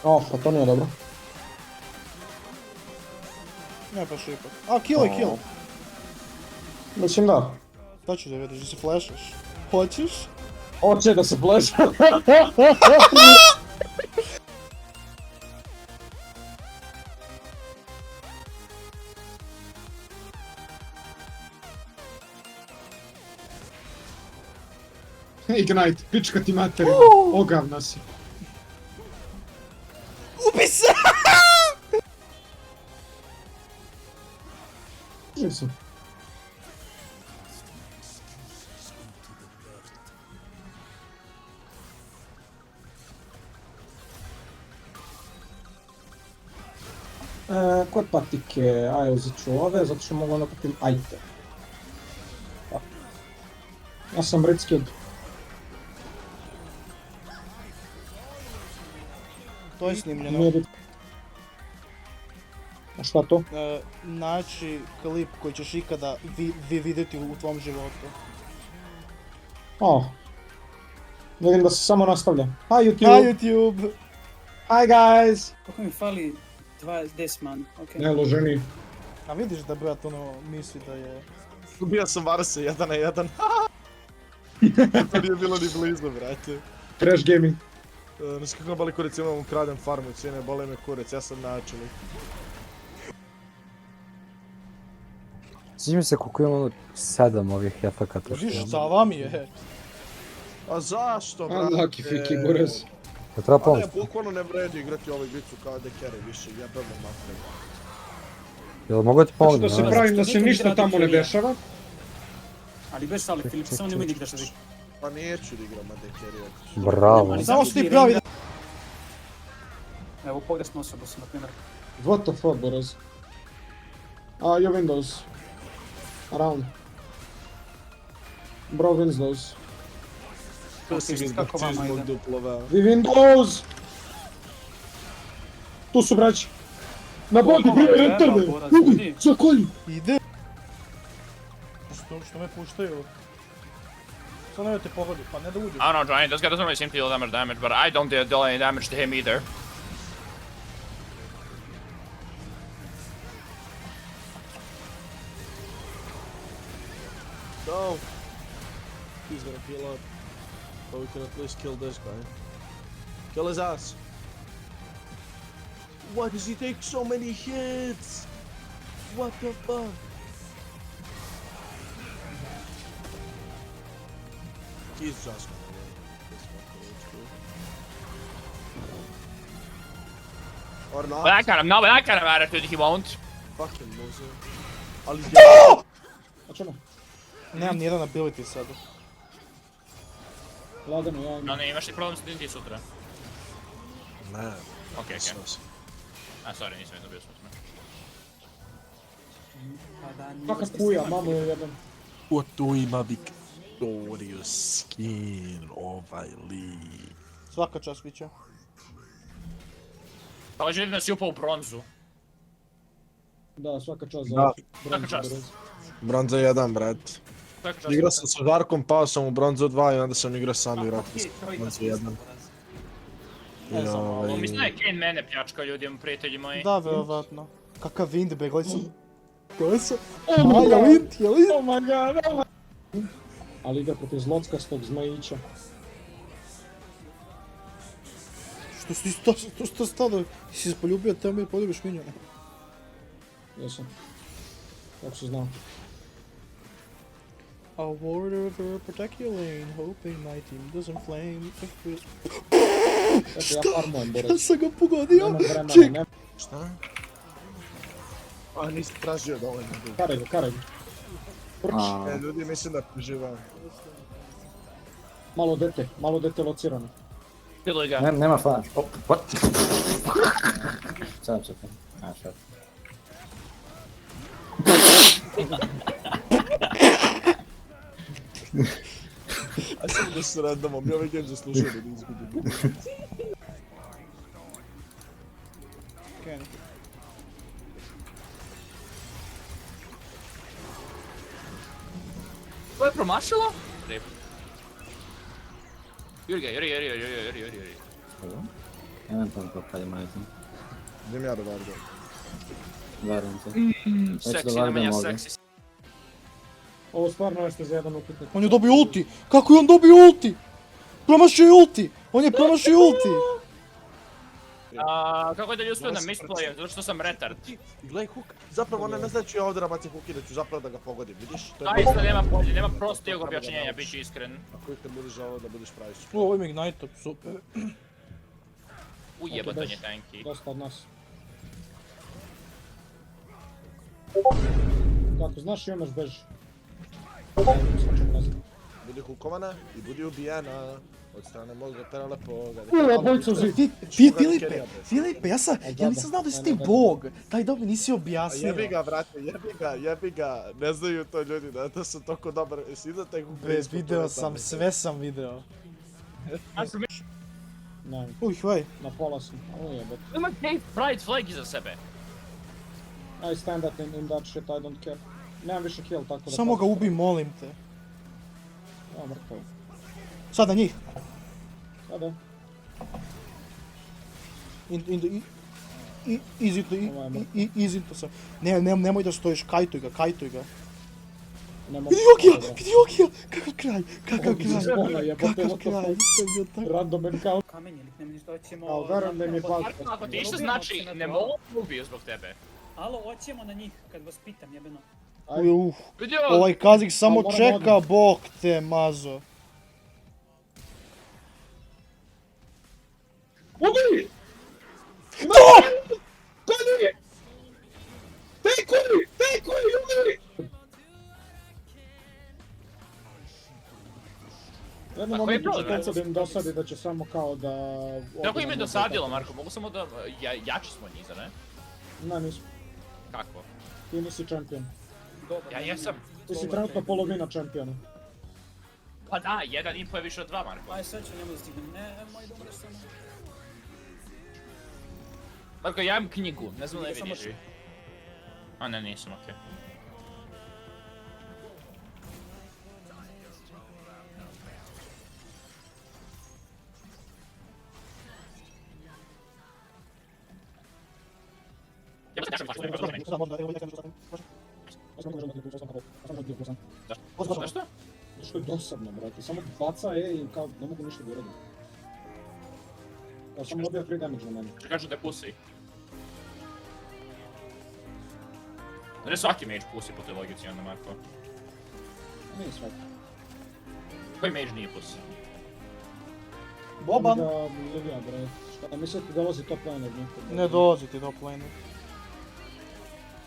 O, pa to nije dobro. Ne baš ipak. A, kill je kill. Mislim da. To ću da vidiš, da se flashaš. Hoćeš? Hoće da se flash. Ignite, pička ti materina, ogavna si. Ubi se! Mislim. Kod patike, aj uzet ću ove, zato što mogu onda kupim ajte. Ja sam red skilled. To je snimljeno. Nije bit. A šta to? Naći klip koji ćeš ikada vidjeti u tvom životu. O. Vidim da se samo nastavlja. Hi YouTube! Na YouTube! Hi guys! Kako mi fali 10 man, okej. Ne loženi. A vidiš da brat ono misli da je... Ubija sam Varse 1 na 1. To nije bilo ni blizu, brate. Crash Gaming. Znaš kako me boli kurac, imam ukradem farmu, cijene bole me kurac, ja sam načelnik. Sviđa mi se koliko imamo 7 ovih efekata. Viš, cava mi je. A zašto, brate? Unlucky Fiki Borez. Da treba A ne, pomoći. bukvalno ne vredi igrati ovaj bicu kao da carry više, jebemo mater. Jel mogu ti Znači pomoći? da se pravim da se ništa tamo ne dešava. Ali bez šale, Filip, samo nemoj nikda što Pa neću da igram AD carry. Bravo. Ali Samo što ti pravi da... Evo, pogrešnu osobu sam, na primjer. What the fuck, Borez? Your windows. Around. Bro, windows. To si mi Kako vama zbog ide? duplova. The windows! Tu su braći. Na bodi, bre, retardne! Borac, Ljudi, ljudi. zakolji! Ide. Što me puštaju? Što ne te pogodi, pa ne da uđeš. I don't know, Giant. This guy doesn't really seem to deal that much damage, but I don't deal any damage to him either. No! He's gonna heal up. But we can at least kill this guy. Kill his ass! Why does he take so many hits? What the fuck? He's just gonna win. This fucker is cool. Or not. With that kind of attitude, he won't. Fucking loser. Ali A čemu? Nemam nijedan ability sada. Lagano, ja No, imam. ne, imaš ti problem s tim ti sutra. Ne. Okej. A, sorry, nisam vidio bio sam. Kaka kuja, mamu je jedan. Ko to ima Victorious skin ovaj lik? Svaka čast biće. Pa želim da si upao u bronzu. Da, svaka čast za Da. Svaka čast. Borez. Bronza 1, brat. Svaka čast. Igrao sam sa Žarkom, pao sam u Bronzu 2 i onda sam igrao sam i vratio sam u Bronzu 1. Ne znam, O, mislim da je Kane mene pljačkao, ljudi, prijatelji moji. Da, verovatno. Kakav windbag, gledaj sam. Gledaj sam. Oh my je god! lind, je lind. Oh my god, oh my god! Ali igra protiv zlockastog zmajića. Što si to stalo? Si se poljubio tamo i poljubiš minjona. Jesam. Kako si znao? I'll ward over, protect your lane, hoping my team doesn't flame. Eto, ja farmujem, Ja Borez. sam ga pogodio. Nemam vremena, Ček. nemam. Šta? A nisi tražio dovoljno dugo. Karaj ga. Prč. Ljudi mislim da preživam. Malo dete locirano. Stiluj ga. Nema flash. Oh, what? Sam se to. A, šta? Aj samo da se randomom, mi ovaj game zaslužio da ne izgubimo. To je promašilo? Rip. Juri ga, juri. Eventualno potpalje majte. Idem ja do Varda. Varam se. Seksi, Varda Nemanja, mogu. seksi. Ovo stvarno jeste za jedan upitnik. On je dobio ulti! Kako je on dobio ulti? Promašio je ulti! On je promašio ulti! Kako je da je uspio na misplay, zato što sam retard. I gledaj hook. Zapravo ne znači ja ovdje nabacim hook i da ću zapravo da ga pogodim, vidiš? To je Da, isto nema bolje, nema prostijeg objašnjenja, bit ću iskren. Ako ikad budeš želeo da budeš pravi su. Ovo ima Ignite, super. Ujebatan je tanky. Dosta od nas. Kako znaš imaš bež. Budi hukovana i budi ubijena od strane mog veterana Poga. Bojca u zid. Filipe, ja nisam znao da si ti bog. Taj dobro nisi objasnio. Jebi ga, brate, jebi ga. Ne znaju to ljudi, da su toliko dobar. Jesi vidio taj hook? Be, video sam, sve sam video. Ne, Uj, hvaj. na pola sam. Ujebet. Ima Cave Pride flag iza sebe. I stand up in that shit, I don't care. Nemam više kill, tako da... Samo ga ubi, molim te. Ja, mrtav. Sad na njih. Sada. Izinto sam. Nemoj da stojiš, kajtuj ga. Nemo... Vidi Ogija! Kakav kraj! Zbona, jebote, Kakav what the kraj! fuck? To je bio tako... Random encounter. Kamenje, lik ne misli da ćemo... Ali verujem da im je pal. Ako ti išta znači, ne mogu ubio zbog tebe. Alo, hoćemo na njih, kad vas pitam, jebeno. Vidio? Ovaj Kazik samo moramo čeka, odmah. bok te mazo. Ubij! Jednom A koji je momentu će problem? toliko da im dosadi da će samo kao da... Kako im je dosadilo, Marko? Mogu samo da... Jači smo njih, zar ne? Ne, nismo. Kako? Ti nisi čempion. Dobro. Ja jesam. Ti si trenutno polovina čempiona. Pa da, 1,5 je više od 2, Marko. Aj, sad ću njemu da stignem. Ne, moj dobro sam. Marko, ja imam knjigu, ne znam da je Samo vidiš. A ne, nisam, okej. Zašto? Što je dosadno, brate. Samo baca i kao ne mogu ništa da uradim. Ja sam dobio 3 damage na meni. Što kažu da je pussy. Da je svaki mage pussy po toj logici onda, Marko. Nije sve. Koji mage nije pussy? Boban. Livija, bre. Šta mislite dolazi top laner njihov? Ne dolazi ti top lane.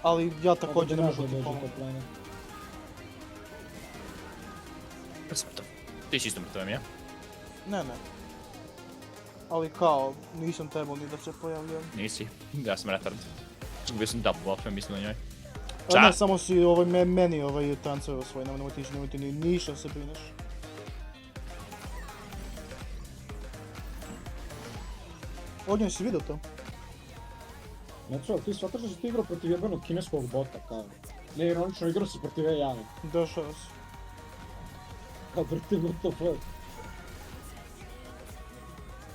Ali ja također ne mogu ti dođe pomoći. top laner. Ti si isto mrtav, ja? Ne. Ali kao, nisam trebao ni da se pojavljam. Nisi. Ja sam retard. Bio sam double buff, ja mislim na njoj. A ne, samo si meni transferao svoj, nemoj ti ni ništa se brineš. Ognjen, si vidio to? Ne čuo, ti shvataš da si ti igrao protiv jebenog kineskog bota, kao. Ne, ironično igrao si protiv AI. Dešava se. Kao protiv to fuck.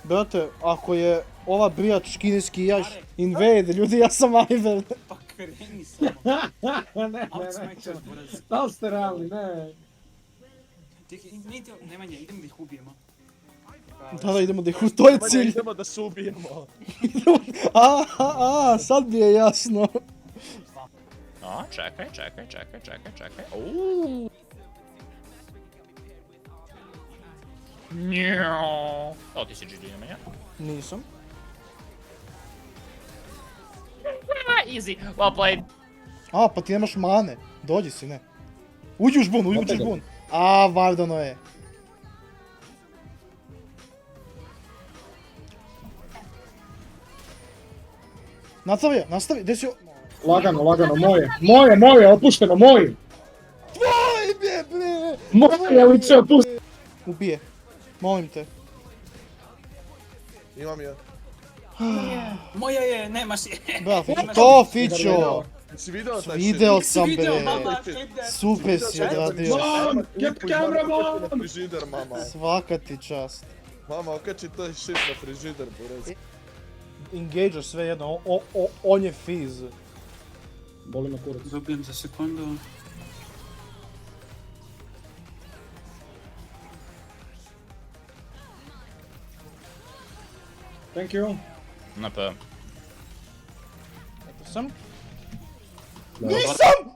Brate, ako je ova brijač kineski jaš invade, ljudi, ja sam Ivan. Pa kreni samo. Ne, Outsmackers, buraz. da li ste realni, ne. Nemanja, idemo da ih ubijemo. Da, idemo da ih to je cilj. Idemo da se ubijemo. Sad mi je jasno. A, čekaj. Uuuu. Njao. O, ti si GG na menja. Nisam. Easy, well played. Pa ti nemaš mane. Dođi si, ne. Uđi u žbun. Vardano je. Nastavi, gdje si... Lagano, moje, opušteno, moje! Tvoj je, bre! Moje lice opušteno! Ubije. Molim te. Imam je. Moja je, nemaš je. Bravo, to Fićo! Si video taj Video sam, Video, bre. mama, klip that. Super si odradio. Get camera, mom! Frižider, mama. Svaka ti čast. Mama, okači to shit na frižider, buraz. engage sve jedno, on je Fizz. Boli me kurac. Dobijem za sekundu. Thank you. Na P. Sam? Nisam!